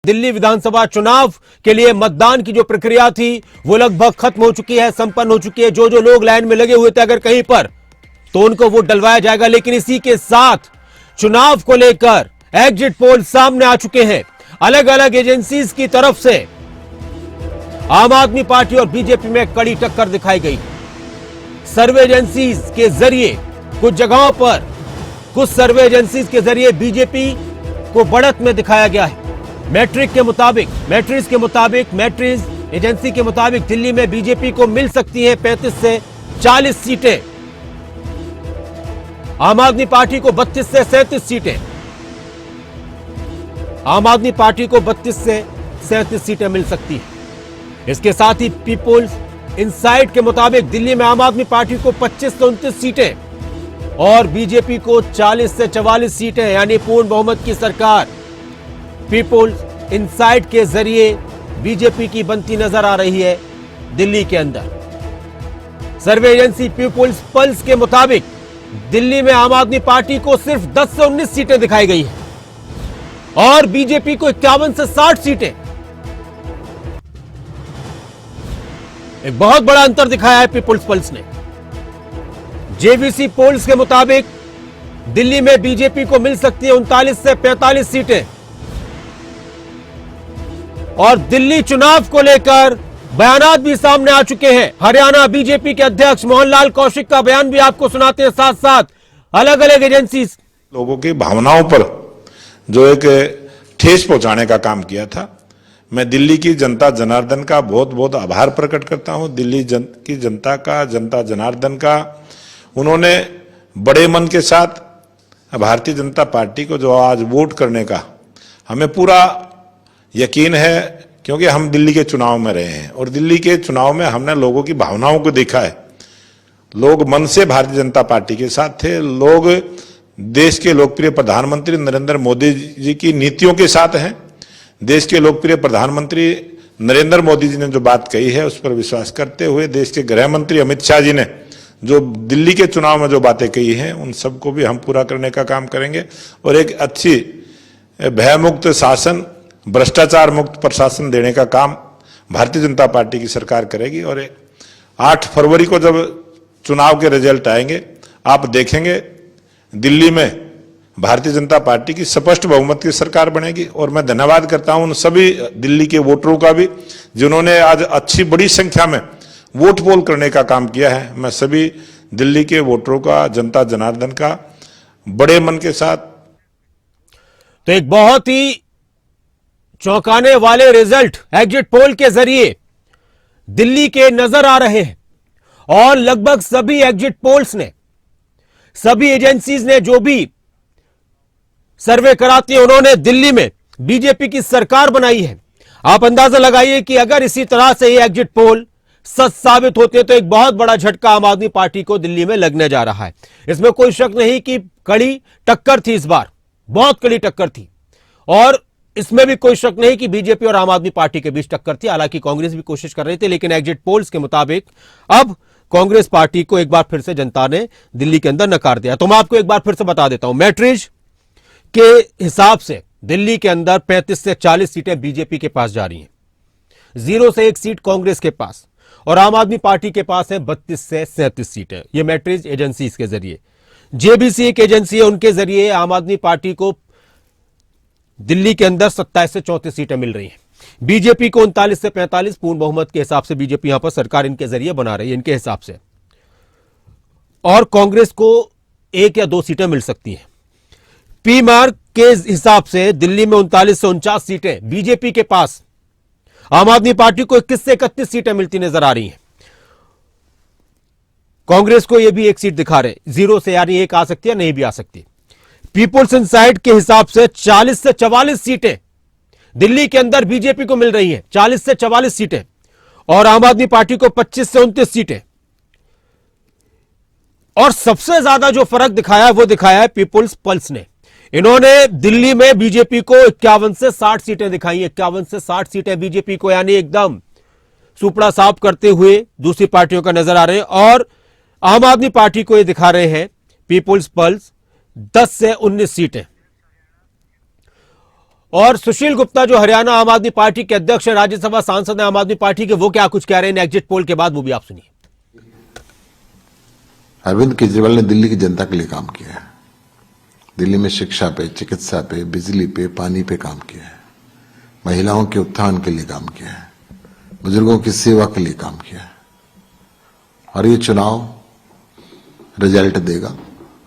दिल्ली विधानसभा चुनाव के लिए मतदान की जो प्रक्रिया थी वो लगभग खत्म हो चुकी है, संपन्न हो चुकी है। जो जो लोग लाइन में लगे हुए थे अगर कहीं पर, तो उनको वोट डलवाया जाएगा। लेकिन इसी के साथ चुनाव को लेकर एग्जिट पोल सामने आ चुके हैं। अलग अलग एजेंसीज की तरफ से आम आदमी पार्टी और बीजेपी में कड़ी टक्कर दिखाई गई। सर्वे एजेंसीज के जरिए कुछ जगहों पर, कुछ सर्वे एजेंसीज के जरिए बीजेपी को बढ़त में दिखाया गया है। मैट्रिक्स के मुताबिक एजेंसी के मुताबिक दिल्ली में बीजेपी को मिल सकती है 35 से 40 सीटें, आम आदमी पार्टी को 32 से 37 सीटें। आम आदमी पार्टी को 32 से 37 सीटें मिल सकती है। इसके साथ ही पीपुल्स इनसाइट के मुताबिक दिल्ली में आम आदमी पार्टी को 25 से 29 सीटें और बीजेपी को 40 से 44 सीटें, यानी पूर्ण बहुमत की सरकार पीपुल्स इनसाइट के जरिए बीजेपी की बनती नजर आ रही है दिल्ली के अंदर। सर्वे एजेंसी पीपुल्स पल्स के मुताबिक दिल्ली में आम आदमी पार्टी को सिर्फ 10 से 19 सीटें दिखाई गई हैं और बीजेपी को 51 से 60 सीटें। एक बहुत बड़ा अंतर दिखाया है पीपुल्स पल्स ने। जेवीसी पोल्स के मुताबिक दिल्ली में बीजेपी को मिल सकती है 39 से 45 सीटें और दिल्ली चुनाव को लेकर बयानात भी सामने आ चुके हैं। हरियाणा बीजेपी के अध्यक्ष मोहनलाल कौशिक का बयान भी आपको सुनाते हैं, साथ साथ अलग अलग एजेंसी लोगों की भावनाओं पर जो एक ठेस पहुंचाने का काम किया था। मैं दिल्ली की जनता जनार्दन का बहुत बहुत आभार प्रकट करता हूं। दिल्ली की जनता का, जनता जनार्दन का, उन्होंने बड़े मन के साथ भारतीय जनता पार्टी को जो आज वोट करने का हमें पूरा यकीन है, क्योंकि हम दिल्ली के चुनाव में रहे हैं और दिल्ली के चुनाव में हमने लोगों की भावनाओं को देखा है। लोग मन से भारतीय जनता पार्टी के साथ थे। लोग देश के लोकप्रिय प्रधानमंत्री नरेंद्र मोदी जी की नीतियों के साथ हैं। देश के लोकप्रिय प्रधानमंत्री नरेंद्र मोदी जी ने जो बात कही है उस पर विश्वास करते हुए देश के गृह मंत्री अमित शाह जी ने जो दिल्ली के चुनाव में जो बातें कही हैं उन सबको भी हम पूरा करने का काम करेंगे और एक अच्छी भयमुक्त शासन, भ्रष्टाचार मुक्त प्रशासन देने का काम भारतीय जनता पार्टी की सरकार करेगी। और 8 फरवरी को जब चुनाव के रिजल्ट आएंगे आप देखेंगे दिल्ली में भारतीय जनता पार्टी की स्पष्ट बहुमत की सरकार बनेगी। और मैं धन्यवाद करता हूं उन सभी दिल्ली के वोटरों का भी जिन्होंने आज अच्छी बड़ी संख्या में वोट पोल करने का काम किया है। मैं सभी दिल्ली के वोटरों का, जनता जनार्दन का बड़े मन के साथ। तो एक बहुत ही चौंकाने वाले रिजल्ट एग्जिट पोल के जरिए दिल्ली के नजर आ रहे हैं और लगभग सभी एग्जिट पोल्स ने, सभी एजेंसीज ने जो भी सर्वे कराती है उन्होंने दिल्ली में बीजेपी की सरकार बनाई है। आप अंदाजा लगाइए कि अगर इसी तरह से ये एग्जिट पोल सच साबित होते तो एक बहुत बड़ा झटका आम आदमी पार्टी को दिल्ली में लगने जा रहा है। इसमें कोई शक नहीं कि कड़ी टक्कर थी, इस बार बहुत कड़ी टक्कर थी और इसमें भी कोई शक नहीं कि बीजेपी और आम आदमी पार्टी के बीच टक्कर थी। हालांकि कांग्रेस भी कोशिश कर रही थी, लेकिन एग्जिट पोल्स के मुताबिक अब कांग्रेस पार्टी को एक बार फिर से जनता ने दिल्ली के अंदर नकार दिया। तो मैं आपको एक बार फिर से बता देता हूं, मैट्रिक्स के हिसाब से दिल्ली के अंदर 35 से 40 सीटें बीजेपी के पास जा रही हैं, 0 से 1 सीट कांग्रेस के पास और आम आदमी पार्टी के पास है 32 से 37 सीटें। यह मैट्रिक्स एजेंसी के जरिए, जेबीसी एक एजेंसी है, उनके जरिए आम आदमी पार्टी को दिल्ली के अंदर 27 से 34 सीटें मिल रही हैं। बीजेपी को 39 से 45 पूर्ण बहुमत के हिसाब से बीजेपी यहां पर सरकार इनके जरिए बना रही है, इनके हिसाब से, और कांग्रेस को 1 या 2 सीटें मिल सकती हैं। पी मार्क के हिसाब से दिल्ली में 39 से 49 सीटें बीजेपी के पास, आम आदमी पार्टी को 21 से 31 सीटें मिलती नजर आ रही हैं। कांग्रेस को यह भी 1 सीट दिखा रहे, 0 से, यानी 1 आ सकती है, नहीं भी आ सकती। पीपुल्स इनसाइट के हिसाब से 40 से 44 सीटें दिल्ली के अंदर बीजेपी को मिल रही हैं, 40 से 44 सीटें, और आम आदमी पार्टी को 25 से 29 सीटें। और सबसे ज्यादा जो फर्क दिखाया है वो दिखाया है पीपुल्स पल्स ने। इन्होंने दिल्ली में बीजेपी को 51 से 60 सीटें दिखाई, 51 से 60 सीटें बीजेपी को, यानी एकदम सुपड़ा साफ करते हुए दूसरी पार्टियों का नजर आ रहे हैं। और आम आदमी पार्टी को यह दिखा रहे हैं पीपुल्स पल्स 10 से 19 सीटें। और सुशील गुप्ता जो हरियाणा आम आदमी पार्टी के अध्यक्ष है, राज्यसभा सांसद है आम आदमी पार्टी के, वो क्या कुछ कह रहे हैं एग्जिट पोल के बाद, वो भी आप सुनिए। अरविंद केजरीवाल ने दिल्ली की जनता के लिए काम किया है। दिल्ली में शिक्षा पे, चिकित्सा पे, बिजली पे, पानी पे काम किया है। महिलाओं के उत्थान के लिए काम किया है। बुजुर्गों की सेवा के लिए काम किया है। और ये चुनाव रिजल्ट देगा,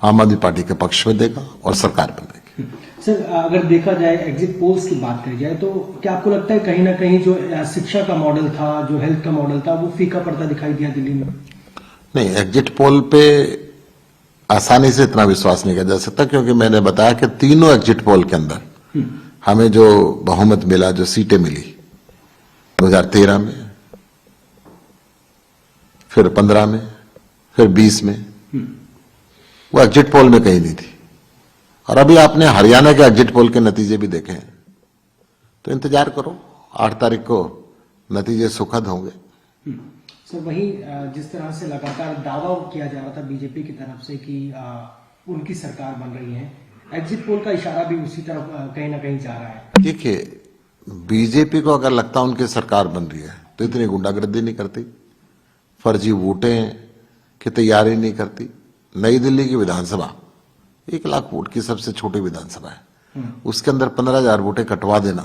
आम आदमी पार्टी के पक्ष में देगा और सरकार बनेगी। सर, अगर देखा जाए एग्जिट पोल्स की बात करी जाए तो क्या आपको लगता है कहीं ना कहीं जो शिक्षा का मॉडल था, जो हेल्थ का मॉडल था, वो फीका पड़ता दिखाई दिया दिल्ली में? नहीं, एग्जिट पोल पे आसानी से इतना विश्वास नहीं किया जा सकता, क्योंकि मैंने बताया कि तीनों एग्जिट पोल के अंदर हमें जो बहुमत मिला, जो सीटें मिली 2013 में, फिर 15 में, फिर 20 में, वो एग्जिट पोल में कहीं नहीं थी। और अभी आपने हरियाणा के एग्जिट पोल के नतीजे भी देखे हैं, तो इंतजार करो, 8 तारीख को नतीजे सुखद होंगे। सर, वही जिस तरह से लगातार दावा किया जा रहा था बीजेपी की तरफ से कि उनकी सरकार बन रही है, एग्जिट पोल का इशारा भी उसी तरफ कहीं ना कहीं जा रहा है। देखिए, बीजेपी को अगर लगता उनकी सरकार बन रही है तो इतनी गुंडागर्दी नहीं करती, फर्जी वोटें की तैयारी नहीं करती। नई दिल्ली की विधानसभा 1 लाख वोट की सबसे छोटी विधानसभा है, उसके अंदर 15,000 वोटें कटवा देना,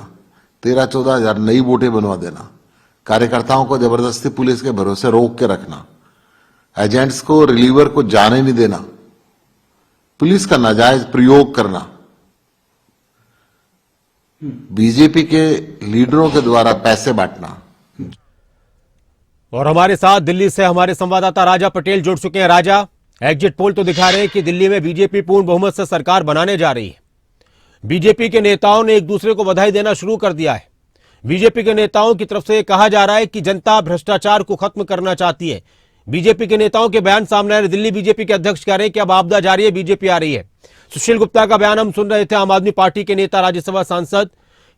13-14 हजार नई वोटें बनवा देना, कार्यकर्ताओं को जबरदस्ती पुलिस के भरोसे रोक के रखना, एजेंट्स को, रिलीवर को जाने नहीं देना, पुलिस का नाजायज प्रयोग करना, बीजेपी के लीडरों के द्वारा पैसे बांटना। और हमारे साथ दिल्ली से हमारे संवाददाता राजा पटेल जुड़ चुके हैं। राजा, एग्जिट पोल तो दिखा रहे हैं कि दिल्ली में बीजेपी पूर्ण बहुमत से सरकार बनाने जा रही है। बीजेपी के नेताओं ने एक दूसरे को बधाई देना शुरू कर दिया है। बीजेपी के नेताओं की तरफ से कहा जा रहा है कि जनता भ्रष्टाचार को खत्म करना चाहती है। बीजेपी के नेताओं के बयान सामने आ रहे। दिल्ली बीजेपी के अध्यक्ष कह रहे हैं कि अब आपदा जारी है, बीजेपी आ रही है। सुशील गुप्ता का बयान हम सुन रहे थे, आम आदमी पार्टी के नेता, राज्यसभा सांसद,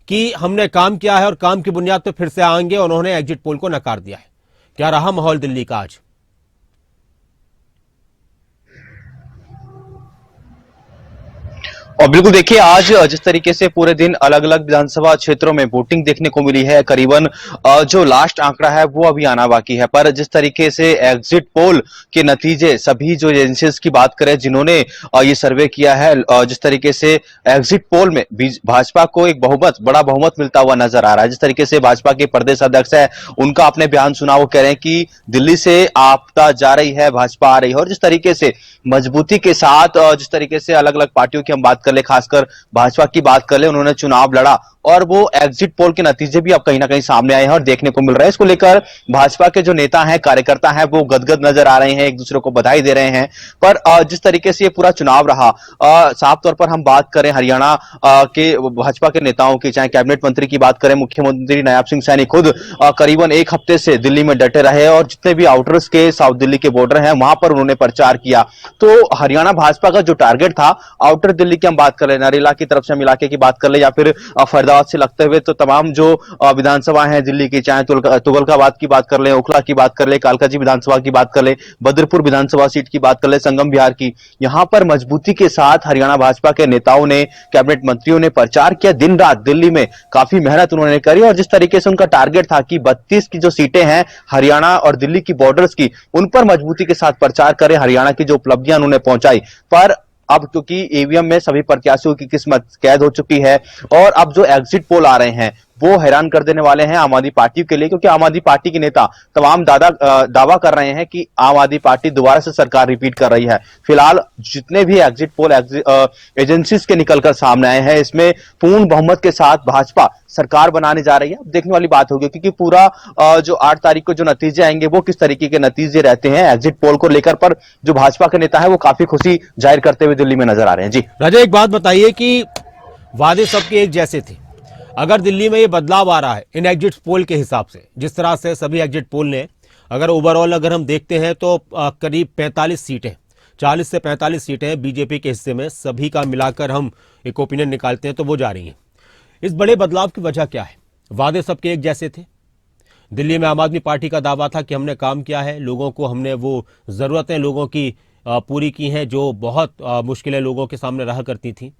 कि हमने काम किया है और काम की बुनियाद पर फिर से आएंगे, और उन्होंने एग्जिट पोल को नकार दिया है। क्या रहा माहौल दिल्ली का आज? और बिल्कुल देखिए, आज जिस तरीके से पूरे दिन अलग अलग विधानसभा क्षेत्रों में वोटिंग देखने को मिली है, करीबन जो लास्ट आंकड़ा है वो अभी आना बाकी है, पर जिस तरीके से एग्जिट पोल के नतीजे, सभी जो एजेंसीज की बात करें जिन्होंने ये सर्वे किया है, जिस तरीके से एग्जिट पोल में भाजपा को एक बड़ा बहुमत मिलता हुआ नजर आ रहा है। जिस तरीके से भाजपा के प्रदेश अध्यक्ष है, उनका आपने बयान सुना, वो कह रहे हैं कि दिल्ली से आपदा जा रही है, भाजपा आ रही है। और जिस तरीके से मजबूती के साथ, जिस तरीके से अलग अलग पार्टियों की हम बात कर ले, खासकर भाजपा की बात कर ले, उन्होंने चुनाव लड़ा और वो एग्जिट पोल के नतीजे भी अब कहीं ना कहीं सामने आए हैं और देखने को मिल रहा है। इसको लेकर भाजपा के जो नेता हैं, कार्यकर्ता हैं, वो गदगद नजर आ रहे हैं, एक दूसरे को बधाई दे रहे हैं। पर जिस तरीके से ये पूरा चुनाव रहा, साफ तौर पर हम बात करें हरियाणा के भाजपा के नेताओं की, चाहे कैबिनेट मंत्री की बात करें, मुख्यमंत्री नायब सिंह सैनी खुद करीबन 1 हफ्ते से दिल्ली में डटे रहे और जितने भी आउटर्स के साउथ दिल्ली के बॉर्डर हैं वहां पर उन्होंने प्रचार किया। तो हरियाणा भाजपा का जो टारगेट था, आउटर दिल्ली की हम बात कर ले, नरेला की तरफ से हम इलाके की बात कर ले, या फिर फरीदाबाद से लगते हुए तो तमाम जो विधानसभा हैं दिल्ली की, चाहे तुगलकाबाद की बात कर ले, ओखला की बात कर ले, कालकाजी विधानसभा की बात कर ले, बदरपुर विधानसभा सीट की बात कर ले, संगम बिहार की, यहां पर मजबूती के साथ हरियाणा भाजपा के नेताओं ने, कैबिनेट मंत्रियों ने प्रचार किया। दिन रात दिल्ली में काफी मेहनत उन्होंने करी और जिस तरीके से उनका टारगेट था कि 32 की जो सीटें हैं हरियाणा और दिल्ली की बॉर्डर्स की, उन पर मजबूती के साथ प्रचार करें, हरियाणा की जो उपलब्धियां उन्होंने पहुंचाई। पर अब क्योंकि ईवीएम में सभी प्रत्याशियों की किस्मत कैद हो चुकी है और अब जो एग्जिट पोल आ रहे हैं वो हैरान कर देने वाले हैं आम आदमी पार्टी के लिए, क्योंकि आम आदमी पार्टी के नेता तमाम दावा कर रहे हैं कि आम आदमी पार्टी दोबारा से सरकार रिपीट कर रही है। फिलहाल जितने भी एग्जिट पोल एजेंसीज के निकलकर सामने आए हैं, इसमें पूर्ण बहुमत के साथ भाजपा सरकार बनाने जा रही है। अब देखने वाली बात होगी क्योंकि पूरा जो 8 तारीख को जो नतीजे आएंगे वो किस तरीके के नतीजे रहते हैं एग्जिट पोल को लेकर, पर जो भाजपा के नेता है वो काफी खुशी जाहिर करते हुए दिल्ली में नजर आ रहे हैं। जी राजा, एक बात बताइए कि वादे सबके एक जैसे थे, अगर दिल्ली में ये बदलाव आ रहा है इन एग्जिट पोल के हिसाब से, जिस तरह से सभी एग्जिट पोल ने, अगर ओवरऑल अगर हम देखते हैं तो करीब 45 सीटें, 40 से 45 सीटें बीजेपी के हिस्से में, सभी का मिलाकर हम एक ओपिनियन निकालते हैं तो वो जा रही हैं। इस बड़े बदलाव की वजह क्या है? वादे सबके एक जैसे थे। दिल्ली में आम आदमी पार्टी का दावा था कि हमने काम किया है, लोगों को हमने वो ज़रूरतें लोगों की पूरी की हैं जो बहुत मुश्किलें लोगों के सामने रहा करती थी।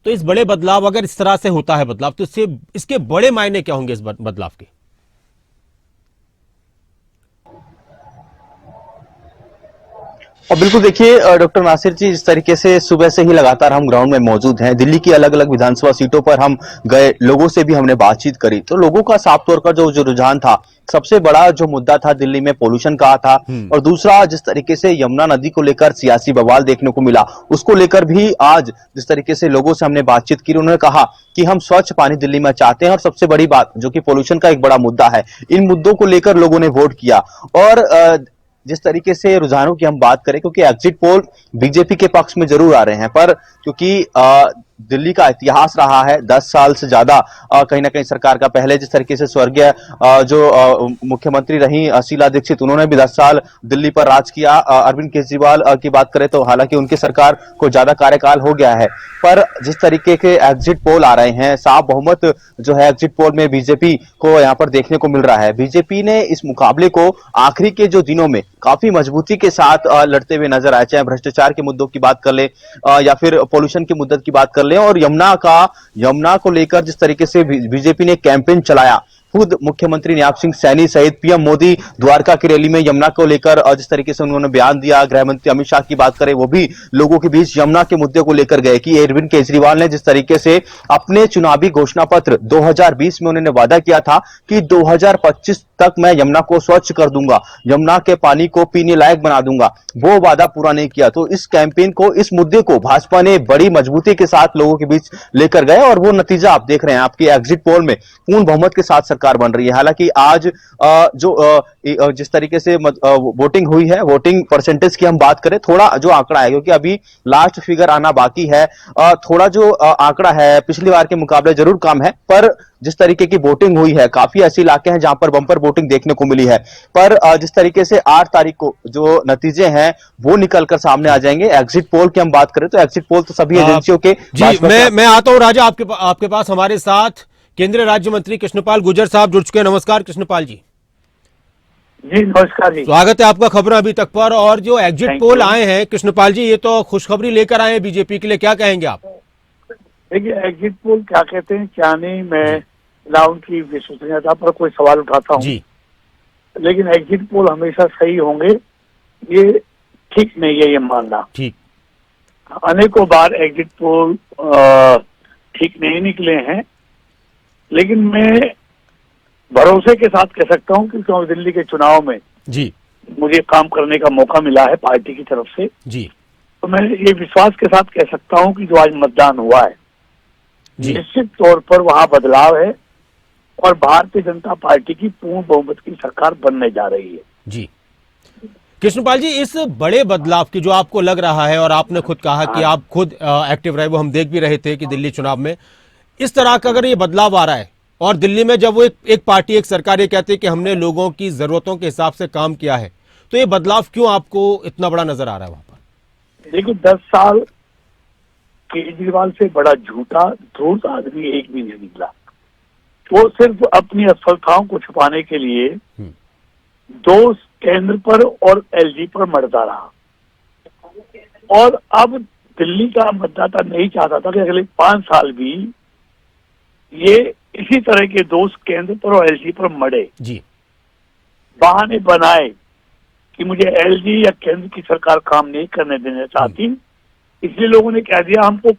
तो इस बड़े बदलाव, अगर इस तरह से होता है बदलाव, तो इससे इसके बड़े मायने क्या होंगे इस बदलाव के? और बिल्कुल देखिए डॉक्टर नासिर जी, जिस तरीके से सुबह से ही लगातार हम ग्राउंड में मौजूद हैं, दिल्ली की अलग अलग विधानसभा सीटों पर हम गए, लोगों से भी हमने बातचीत करी, तो लोगों का साफ तौर पर जो रुझान था, सबसे बड़ा जो मुद्दा था दिल्ली में पोल्यूशन का था, और दूसरा जिस तरीके से यमुना नदी को लेकर सियासी बवाल देखने को मिला, उसको लेकर भी आज जिस तरीके से लोगों से हमने बातचीत की, उन्होंने कहा कि हम स्वच्छ पानी दिल्ली में चाहते हैं, और सबसे बड़ी बात जो कि पोल्यूशन का एक बड़ा मुद्दा है, इन मुद्दों को लेकर लोगों ने वोट किया। और जिस तरीके से रुझानों की हम बात करें, क्योंकि एग्जिट पोल बीजेपी के पक्ष में जरूर आ रहे हैं, पर क्योंकि दिल्ली का इतिहास रहा है 10 साल से ज्यादा कहीं ना कहीं सरकार का, पहले जिस तरीके से स्वर्गीय जो मुख्यमंत्री रही शीला दीक्षित, उन्होंने भी 10 साल दिल्ली पर राज किया। अरविंद केजरीवाल की बात करें तो हालांकि उनकी सरकार को ज्यादा कार्यकाल हो गया है, पर जिस तरीके के एग्जिट पोल आ रहे हैं, साफ बहुमत जो है एग्जिट पोल में बीजेपी को यहाँ पर देखने को मिल रहा है। बीजेपी ने इस मुकाबले को आखिरी के जो दिनों में काफी मजबूती के साथ लड़ते हुए नजर आए, चाहे भ्रष्टाचार के मुद्दों की बात कर ले या फिर पोल्यूशन की मुद्दत की बात कर ले, और यमुना को लेकर जिस तरीके से बीजेपी ने कैंपेन चलाया, खुद मुख्यमंत्री नयाब सिंह सैनी सहित पीएम मोदी द्वारका की रैली में यमुना को लेकर जिस तरीके से उन्होंने बयान दिया, गृह मंत्री अमित शाह की बात करें, वो भी लोगों के बीच यमुना के मुद्दे को लेकर गए कि अरविंद केजरीवाल ने जिस तरीके से अपने चुनावी घोषणा पत्र 2020 में उन्होंने वादा किया था कि 2025 तक मैं यमुना को स्वच्छ कर दूंगा, यमुना के पानी को पीने लायक बना दूंगा, वो वादा पूरा नहीं किया। तो इस कैंपेन को, इस मुद्दे को भाजपा ने बड़ी मजबूती के साथ लोगों के बीच लेकर गए, और वो नतीजा आप देख रहे हैं, आपके एग्जिट पोल में पूर्ण बहुमत के साथ सरकार बन रही है। हालांकि आज जिस तरीके से वोटिंग हुई है, वोटिंग परसेंटेज की हम बात करें, थोड़ा जो आंकड़ा है, क्योंकि अभी लास्ट फिगर आना बाकी है, थोड़ा जो आंकड़ा है पिछली बार के मुकाबले जरूर कम है, पर जिस तरीके की वोटिंग हुई है, काफी ऐसे इलाके हैं जहां पर बम्पर वोटिंग देखने को मिली है, पर जिस तरीके से 8 तारीख को जो नतीजे हैं वो निकलकर सामने आ जाएंगे। एग्जिट पोल की हम बात करें तो एग्जिट पोल तो सभी एजेंसियों के जी, मैं आता हूं राजा आपके पास। हमारे साथ केंद्रीय राज्य मंत्री कृष्णपाल गुर्जर साहब जुड़ चुके हैं। नमस्कार कृष्णपाल जी। जी नमस्कार जी, स्वागत है आपका खबर अभी तक पर। और जो एग्जिट पोल आए हैं कृष्णपाल जी, ये तो खुशखबरी लेकर आए हैं बीजेपी के लिए, क्या कहेंगे आप? देखिए एग्जिट पोल क्या कहते हैं क्या नहीं, मैं ना उनकी विश्वसनीयता पर कोई सवाल उठाता हूँ, लेकिन एग्जिट पोल हमेशा सही होंगे ये ठीक नहीं है ये मानना। ठीक, अनेकों बार एग्जिट पोल ठीक नहीं निकले हैं, लेकिन मैं भरोसे के साथ कह सकता हूँ कि दिल्ली के चुनाव में जी मुझे काम करने का मौका मिला है पार्टी की तरफ से, जी, तो मैं ये विश्वास के साथ कह सकता हूँ कि जो आज मतदान हुआ है निश्चित तौर पर वहां बदलाव है, और भारतीय जनता पार्टी की पूर्ण बहुमत की सरकार बनने जा रही है। जी कृष्णपाल जी, इस बड़े बदलाव की जो आपको लग रहा है, और आपने खुद कहा कि आप खुद एक्टिव रहे, वो हम देख भी रहे थे कि दिल्ली चुनाव में इस तरह का अगर ये बदलाव आ रहा है, और दिल्ली में जब वो एक पार्टी, एक सरकार ये कहती है कि हमने लोगों की जरूरतों के हिसाब से काम किया है, तो ये बदलाव क्यों आपको इतना बड़ा नजर आ रहा है वहां पर? देखिए 10 साल केजरीवाल से बड़ा झूठा धूर्त आदमी एक भी नहीं निकला। वो सिर्फ अपनी असफलताओं को छुपाने के लिए दोष केंद्र पर और एलजी पर मरता रहा, और अब दिल्ली का मतदाता नहीं चाहता था कि अगले 5 साल भी ये इसी तरह के दोष केंद्र पर और एलजी पर मरे, जी, बहाने बनाए कि मुझे एलजी या केंद्र की सरकार काम नहीं करने देना चाहती, इसलिए लोगों ने कह दिया हमको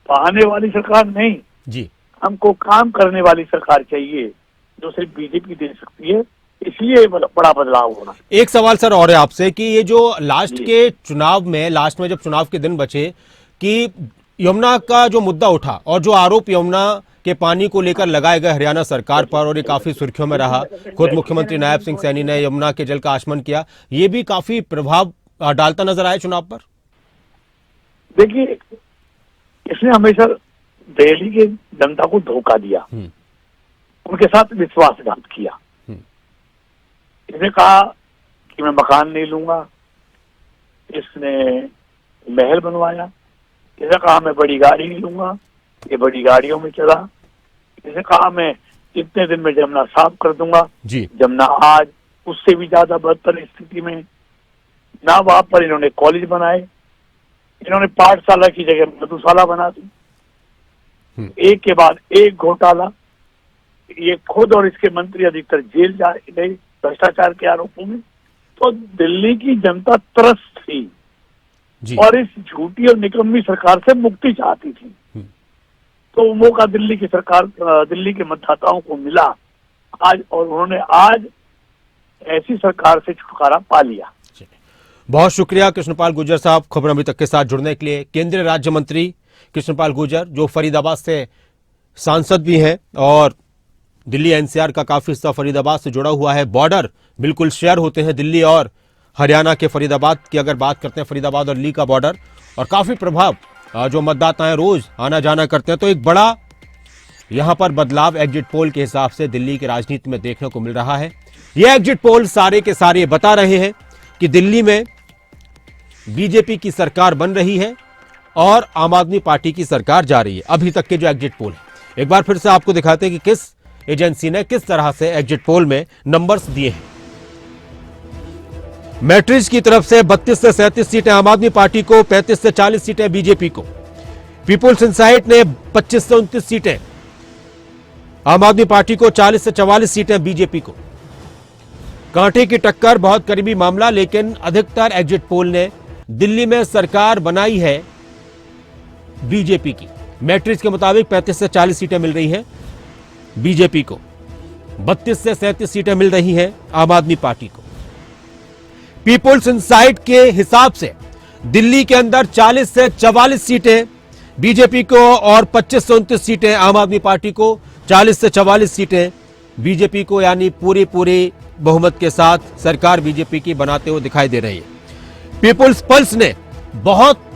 बहाने वाली सरकार नहीं, जी, हमको काम करने वाली सरकार चाहिए जो सिर्फ बीजेपी दे सकती है, इसलिए बड़ा बदलाव हो रहा है। एक सवाल सर और है आपसे कि ये जो लास्ट में जब चुनाव के दिन बचे, कि यमुना का जो मुद्दा उठा और जो आरोप यमुना के पानी को लेकर लगाए गए हरियाणा सरकार पर, और ये काफी सुर्खियों में रहा, खुद मुख्यमंत्री नायब सिंह सैनी ने यमुना के जल का आचमन किया, ये भी काफी प्रभाव डालता नजर आया चुनाव पर। देखिए इसने हमेशा दिल्ली के जनता को धोखा दिया, उनके साथ विश्वासघात किया। इसने कहा कि मैं मकान नहीं लूंगा, इसने महल बनवाया, इसने कहा मैं बड़ी गाड़ी नहीं लूंगा, ये बड़ी गाड़ियों में चला, इसने कहा मैं इतने दिन में जमुना साफ कर दूंगा, जमुना आज उससे भी ज्यादा बदतर स्थिति में। ना वहां पर इन्होंने कॉलेज बनाए, इन्होंने पाठशाला की जगह मधुशाला बना दी, एक के बाद एक घोटाला, ये खुद और इसके मंत्री अधिकतर जेल जा गए भ्रष्टाचार के आरोपों में। तो दिल्ली की जनता त्रस्त थी जी। और इस झूठी और निकम्मी सरकार से मुक्ति चाहती थी। तो वो मौका दिल्ली की सरकार, दिल्ली के मतदाताओं को मिला आज, और उन्होंने आज ऐसी सरकार से छुटकारा पा लिया। बहुत शुक्रिया कृष्णपाल गुर्जर साहब, खबर अभी तक के साथ जुड़ने के लिए। केंद्रीय राज्य मंत्री कृष्णपाल गुर्जर जो फरीदाबाद से सांसद भी हैं और दिल्ली एनसीआर का काफी हिस्सा फरीदाबाद से जुड़ा हुआ है। बॉर्डर बिल्कुल शेयर होते हैं दिल्ली और हरियाणा के। फरीदाबाद की अगर बात करते हैं, फरीदाबाद और दिल्ली का बॉर्डर, और काफी प्रभाव जो मतदाता हैं रोज आना जाना करते हैं। तो एक बड़ा यहां पर बदलाव एग्जिट पोल के हिसाब से दिल्ली की राजनीति में देखने को मिल रहा है। ये एग्जिट पोल सारे के सारे बता रहे हैं कि दिल्ली में बीजेपी की सरकार बन रही है और आम आदमी पार्टी की सरकार जा रही है। अभी तक के जो एग्जिट पोल है, एक बार फिर से आपको दिखाते हैं कि किस एजेंसी ने किस तरह से एग्जिट पोल में नंबर्स दिए हैं। मैट्रिक्स की तरफ से 32 से 37 सीटें आम आदमी पार्टी को, 35 से 40 सीटें बीजेपी को। पीपुल्स इंसाइट ने 25 से 29 सीटें आम आदमी पार्टी को, 40 से 44 सीटें बीजेपी को। कांटे की टक्कर, बहुत करीबी मामला, लेकिन अधिकतर एग्जिट पोल ने दिल्ली में सरकार बनाई है बीजेपी की। मैट्रिक्स के मुताबिक 35 से 40 सीटें मिल रही हैं बीजेपी को, 32 से 37 सीटें मिल रही हैं आम आदमी पार्टी को। पीपुल्स इंसाइट के हिसाब से दिल्ली के अंदर 40 से 44 सीटें बीजेपी को और 25 से 29 सीटें आम आदमी पार्टी को, 40 से 44 सीटें बीजेपी को, यानी पूरी बहुमत के साथ सरकार बीजेपी की बनाते हुए दिखाई दे रही है। पीपुल्स पल्स ने बहुत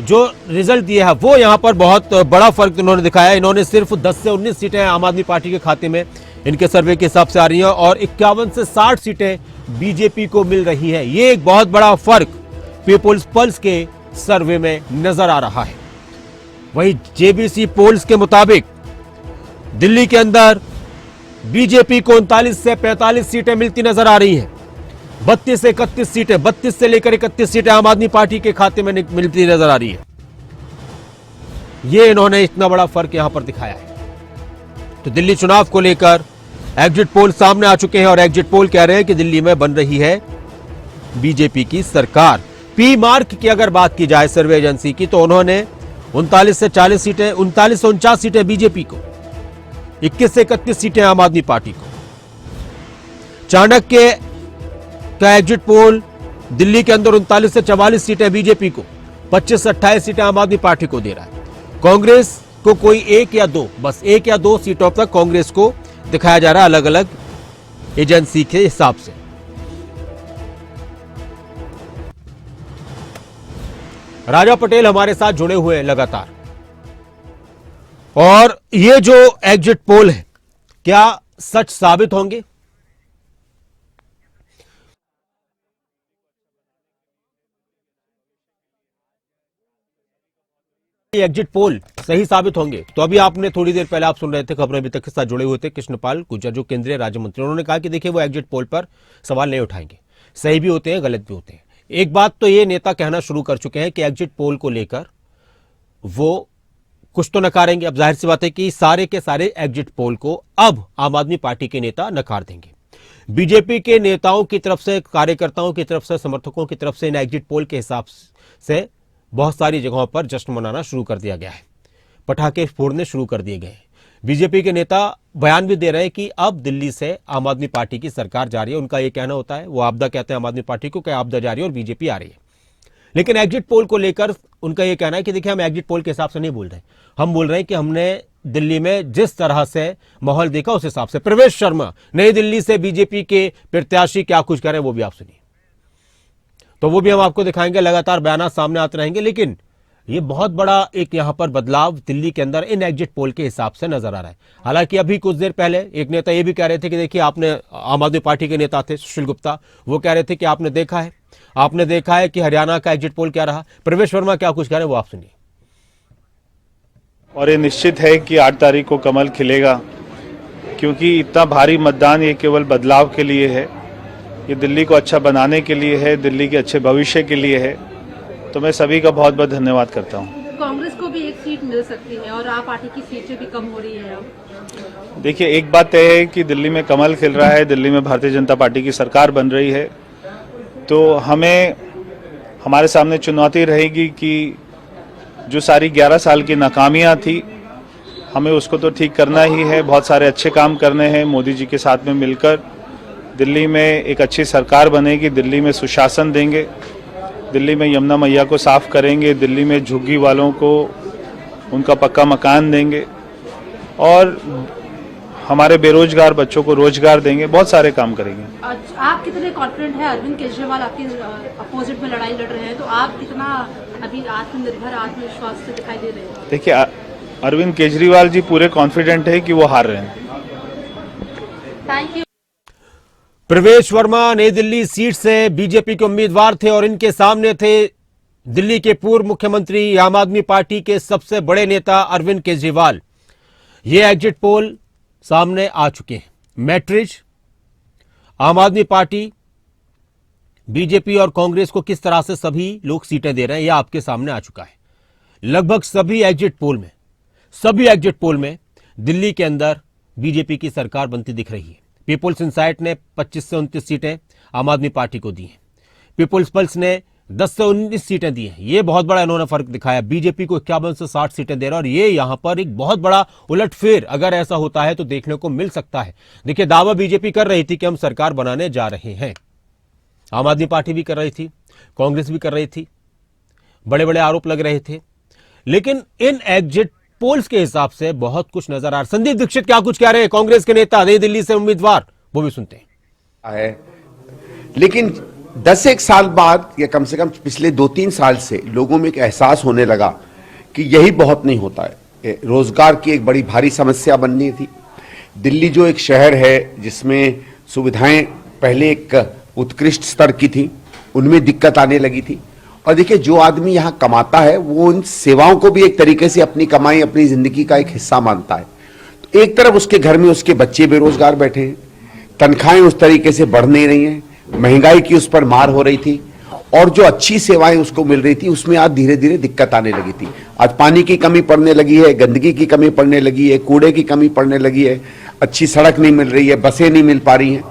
जो रिजल्ट दिया है वो यहां पर बहुत बड़ा फर्क इन्होंने दिखाया। इन्होंने सिर्फ 10 से 19 सीटें आम आदमी पार्टी के खाते में इनके सर्वे के हिसाब से आ रही हैं और 51 से 60 सीटें बीजेपी को मिल रही है। ये एक बहुत बड़ा फर्क पीपुल्स पल्स के सर्वे में नजर आ रहा है। वहीं जेबीसी पोल्स के मुताबिक दिल्ली के अंदर बीजेपी को 39 से 45 सीटें मिलती नजर आ रही हैं। 32 से 31 सीटें, 32 से लेकर 31 सीटें आम आदमी पार्टी के खाते में मिलती नजर आ रही है। यह इन्होंने इतना बड़ा फर्क यहां पर दिखाया है। तो दिल्ली चुनाव को लेकर एग्जिट पोल सामने आ चुके हैं और एग्जिट पोल कह रहे हैं कि दिल्ली में बन रही है बीजेपी की सरकार। पी मार्क की अगर बात की जाए सर्वे एजेंसी की, तो उन्होंने 39 से 40 सीटें, 39 से 49 सीटें बीजेपी को, 21 से 31 सीटें आम आदमी पार्टी को। चाणक्य का एग्जिट पोल दिल्ली के अंदर 39 से 44 सीटें बीजेपी को, 25 से 28 सीटें आम आदमी पार्टी को दे रहा है। कांग्रेस को कोई एक या दो, बस एक या दो सीटों तक कांग्रेस को दिखाया जा रहा है अलग अलग एजेंसी के हिसाब से। राजा पटेल हमारे साथ जुड़े हुए हैं लगातार, और ये जो एग्जिट पोल है क्या सच साबित होंगे? एग्जिट पोल सही साबित होंगे? तो अभी आपने थोड़ी देर पहले आप सुन रहे थे, खबरें अभी तक के साथ जुड़े हुए थे कृष्णपाल गुर्जर जो केंद्रीय राज्य मंत्री, उन्होंने कहा कि देखिए वो एग्जिट पोल पर सवाल नहीं उठाएंगे, सही भी होते हैं गलत भी होते हैं। एक बात तो ये नेता कहना शुरू कर चुके हैं कि एग्जिट पोल को लेकर वो कुछ तो नकारेंगे। अब जाहिर सी बात है कि सारे के सारे एग्जिट पोल को अब आम आदमी पार्टी के नेता नकार देंगे। बीजेपी के नेताओं की तरफ से, कार्यकर्ताओं की तरफ से, समर्थकों की तरफ से इन एग्जिट पोल के हिसाब से बहुत सारी जगहों पर जश्न मनाना शुरू कर दिया गया है, पटाखे फोड़ने शुरू कर दिए गए हैं। बीजेपी के नेता बयान भी दे रहे हैं कि अब दिल्ली से आम आदमी पार्टी की सरकार जा रही है। उनका यह कहना होता है, वो आपदा कहते हैं आम आदमी पार्टी को, क्या आपदा जा रही है और बीजेपी आ रही है। लेकिन एग्जिट पोल को लेकर उनका यह कहना है कि देखिए हम एग्जिट पोल के हिसाब से नहीं बोल रहे, हम बोल रहे हैं कि हमने दिल्ली में जिस तरह से माहौल देखा उस हिसाब से। प्रवेश शर्मा नई दिल्ली से बीजेपी के प्रत्याशी क्या कुछ करें वो भी आप सुनिए, तो वो भी हम आपको दिखाएंगे। लगातार बयान सामने आते रहेंगे, लेकिन ये बहुत बड़ा एक यहां पर बदलाव दिल्ली के अंदर इन एग्जिट पोल के हिसाब से नजर आ रहा है। हालांकि अभी कुछ देर पहले एक नेता ये भी कह रहे थे कि देखिए आपने, आम आदमी पार्टी के नेता थे सुशील गुप्ता, वो कह रहे थे कि आपने देखा है कि हरियाणा का एग्जिट पोल क्या रहा। प्रवेश वर्मा क्या कुछ कह रहे हैं वो आप सुनिए। और ये निश्चित है कि 8 तारीख को कमल खिलेगा, क्योंकि इतना भारी मतदान ये केवल बदलाव के लिए है, ये दिल्ली को अच्छा बनाने के लिए है, दिल्ली के अच्छे भविष्य के लिए है। तो मैं सभी का बहुत बहुत धन्यवाद करता हूँ। कांग्रेस को भी एक सीट मिल सकती है और आप पार्टी की सीटें भी कम हो रही है अब? देखिए, एक बात तय है कि दिल्ली में कमल खिल रहा है, दिल्ली में भारतीय जनता पार्टी की सरकार बन रही है, तो हमारे सामने चुनौती रहेगी कि जो सारी 11 साल की नाकामियां थी, हमें उसको तो ठीक करना ही है। बहुत सारे अच्छे काम करने हैं मोदी जी के साथ में मिलकर। दिल्ली में एक अच्छी सरकार बनेगी, दिल्ली में सुशासन देंगे, दिल्ली में यमुना मैया को साफ करेंगे, दिल्ली में झुग्गी वालों को उनका पक्का मकान देंगे और हमारे बेरोजगार बच्चों को रोजगार देंगे। बहुत सारे काम करेंगे। आप कितने कॉन्फिडेंट हैं? अरविंद केजरीवाल आपकी अपोजिट में लड़ाई लड़ रहे हैं, तो आप कितना अभी आत्मनिर्भर, आत्मविश्वास से दिखाई दे रहे हैं? देखिए, अरविंद केजरीवाल जी पूरे कॉन्फिडेंट है कि वो हार रहे हैं। Thank you. प्रवेश वर्मा नई दिल्ली सीट से बीजेपी के उम्मीदवार थे और इनके सामने थे दिल्ली के पूर्व मुख्यमंत्री आम आदमी पार्टी के सबसे बड़े नेता अरविंद केजरीवाल। ये एग्जिट पोल सामने आ चुके हैं। मैट्रिज, आम आदमी पार्टी, बीजेपी और कांग्रेस को किस तरह से सभी लोग सीटें दे रहे हैं, यह आपके सामने आ चुका है। लगभग सभी एग्जिट पोल में दिल्ली के अंदर बीजेपी की सरकार बनती दिख रही है। पीपुल्स इंसाइट ने 25 से 29 सीटें आम आदमी पार्टी को दी हैं। पीपुल्स पल्स ने 10 से 19 सीटें दी हैं। यह बहुत बड़ा इन्होंने फर्क दिखाया। बीजेपी को 51 से 60 सीटें दे रहा है और ये यहां पर एक बहुत बड़ा उलटफेर अगर ऐसा होता है तो देखने को मिल सकता है। देखिए, दावा बीजेपी कर रही थी कि हम सरकार बनाने जा रहे हैं, आम आदमी पार्टी भी कर रही थी, कांग्रेस भी कर रही थी, बड़े बड़े आरोप लग रहे थे, लेकिन इन एग्जिट पोल्स के हिसाब से बहुत कुछ नजर आ रहा है। संदीप दीक्षित क्या कुछ कह रहे हैं, कांग्रेस के नेता, नई दिल्ली से उम्मीदवार, वो भी सुनते हैं। लेकिन 10 साल बाद या कम से कम पिछले 2-3 साल से लोगों में एक एहसास होने लगा कि यही बहुत नहीं होता है। रोजगार की एक बड़ी भारी समस्या बननी थी। दिल्ली जो एक शहर है जिसमें सुविधाएं पहले एक उत्कृष्ट स्तर की थी, उनमें दिक्कत आने लगी थी। और देखिए, जो आदमी यहाँ कमाता है वो उन सेवाओं को भी एक तरीके से अपनी कमाई, अपनी जिंदगी का एक हिस्सा मानता है। तो एक तरफ उसके घर में उसके बच्चे बेरोजगार बैठे हैं, तनख्वाहें उस तरीके से बढ़ नहीं रही हैं, महंगाई की उस पर मार हो रही थी और जो अच्छी सेवाएं उसको मिल रही थी उसमें आज धीरे धीरे दिक्कत आने लगी थी। आज पानी की कमी पड़ने लगी है, गंदगी की कमी पड़ने लगी है, कूड़े की कमी पड़ने लगी है, अच्छी सड़क नहीं मिल रही है, बसें नहीं मिल पा रही हैं।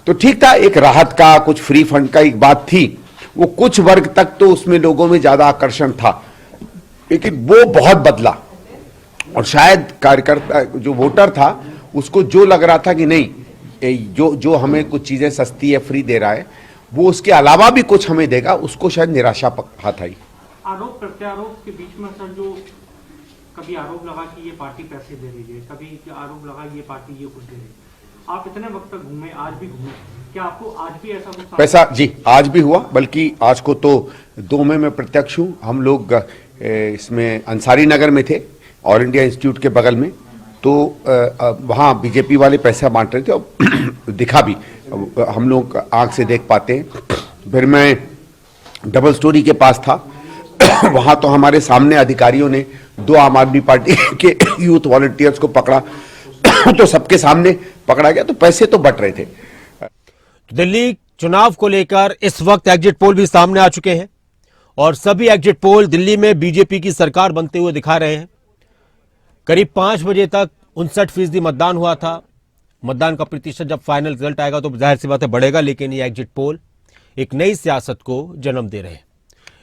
तो ठीक था, एक राहत का, कुछ फ्री फंड का एक बात थी, वो कुछ वर्ग तक तो उसमें लोगों में ज्यादा आकर्षण था, लेकिन वो बहुत बदला और शायद कार्यकर्ता, जो वोटर था, उसको जो लग रहा था कि नहीं, जो हमें कुछ चीजें सस्ती या फ्री दे रहा है, वो उसके अलावा भी कुछ हमें देगा, उसको शायद निराशा हाथ आई। आरोप प्रत्यारोप के बीच में सर, जो कभी आरोप लगा कि ये पार्टी पैसे दे रही है, कभी आरोप लगा ये पार्टी ये कुछ दे रही है, आप इतने वक्त तक घूमे, आज भी घूमे, क्या आपको आज भी ऐसा कुछ पैसा? जी, आज भी हुआ, बल्कि आज को तो 2 में मैं प्रत्यक्ष हूँ। हम लोग इसमें अंसारी नगर में थे, ऑल इंडिया इंस्टीट्यूट के बगल में, तो वहाँ बीजेपी वाले पैसा बांट रहे थे और दिखा भी, हम लोग आंख से देख पाते हैं। फिर मैं डबल स्टोरी के पास था, वहाँ तो हमारे सामने अधिकारियों ने 2 आम आदमी पार्टी के यूथ वॉलंटियर्स को पकड़ा, तो सबके सामने पकड़ा गया, तो पैसे तो बट रहे थे। दिल्ली चुनाव को लेकर इस वक्त एग्जिट पोल भी सामने आ चुके हैं और सभी एग्जिट पोल दिल्ली में बीजेपी की सरकार बनते हुए दिखा रहे हैं। करीब 5 बजे तक 59% मतदान हुआ था। मतदान का प्रतिशत जब फाइनल रिजल्ट आएगा तो जाहिर सी बात है बढ़ेगा, लेकिन ये एग्जिट पोल एक नई सियासत को जन्म दे रहे हैं।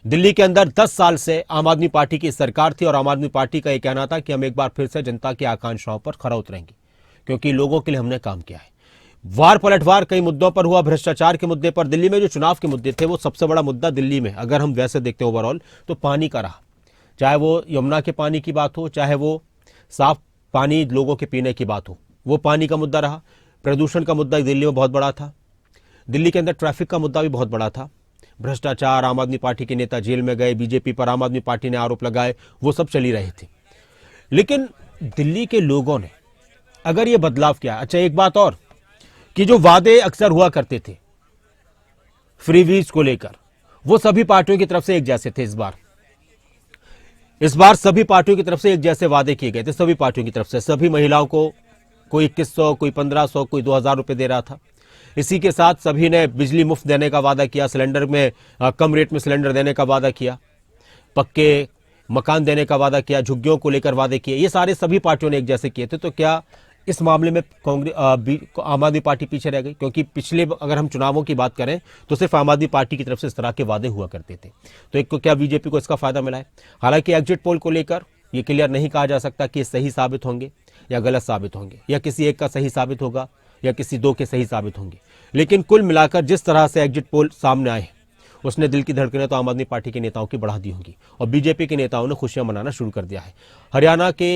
दिल्ली के अंदर 10 साल से आम आदमी पार्टी की सरकार थी और आम आदमी पार्टी का यह कहना था कि हम एक बार फिर से जनता की आकांक्षाओं पर खरा उतरेंगे, क्योंकि लोगों के लिए हमने काम किया है। वार पलटवार कई मुद्दों पर हुआ। भ्रष्टाचार के मुद्दे पर, दिल्ली में जो चुनाव के मुद्दे थे, वो सबसे बड़ा मुद्दा दिल्ली में अगर हम वैसे देखते हैं ओवरऑल तो पानी का रहा। चाहे वो यमुना के पानी की बात हो, चाहे वो साफ पानी लोगों के पीने की बात हो, वो पानी का मुद्दा रहा। प्रदूषण का मुद्दा दिल्ली में बहुत बड़ा था। दिल्ली के अंदर ट्रैफिक का मुद्दा भी बहुत बड़ा था। भ्रष्टाचार, आम आदमी पार्टी के नेता जेल में गए, बीजेपी पर आम आदमी पार्टी ने आरोप लगाए, वो सब चली रहे थे। लेकिन दिल्ली के लोगों ने अगर ये बदलाव किया, अच्छा एक बात और कि जो वादे अक्सर हुआ करते थे फ्रीवीज को लेकर, वो सभी पार्टियों की तरफ से एक जैसे थे। इस बार सभी पार्टियों की तरफ से एक जैसे वादे किए गए थे। सभी पार्टियों की तरफ से सभी महिलाओं को कोई 2100, कोई 1500, कोई 2000 रुपए दे रहा था। इसी के साथ सभी ने बिजली मुफ्त देने का वादा किया, सिलेंडर में कम रेट में सिलेंडर देने का वादा किया, पक्के मकान देने का वादा किया, झुग्गियों को लेकर वादे किए, ये सारे सभी पार्टियों ने एक जैसे किए थे। तो क्या इस मामले में कांग्रेस आम आदमी पार्टी पीछे रह गई? क्योंकि पिछले अगर हम चुनावों की बात करें तो सिर्फ आम आदमी पार्टी की तरफ से इस तरह के वादे हुआ करते थे। तो एक को क्या बीजेपी को इसका फायदा मिला है? हालांकि एग्जिट पोल को लेकर ये क्लियर नहीं कहा जा सकता कि सही साबित होंगे या गलत साबित होंगे, या किसी एक का सही साबित होगा या किसी दो के सही साबित होंगे। लेकिन कुल मिलाकर जिस तरह से एग्जिट पोल सामने आए उसने दिल की धड़कनें तो आम आदमी पार्टी के नेताओं की बढ़ा दी होंगी और बीजेपी के नेताओं ने खुशियां मनाना शुरू कर दिया है। हरियाणा के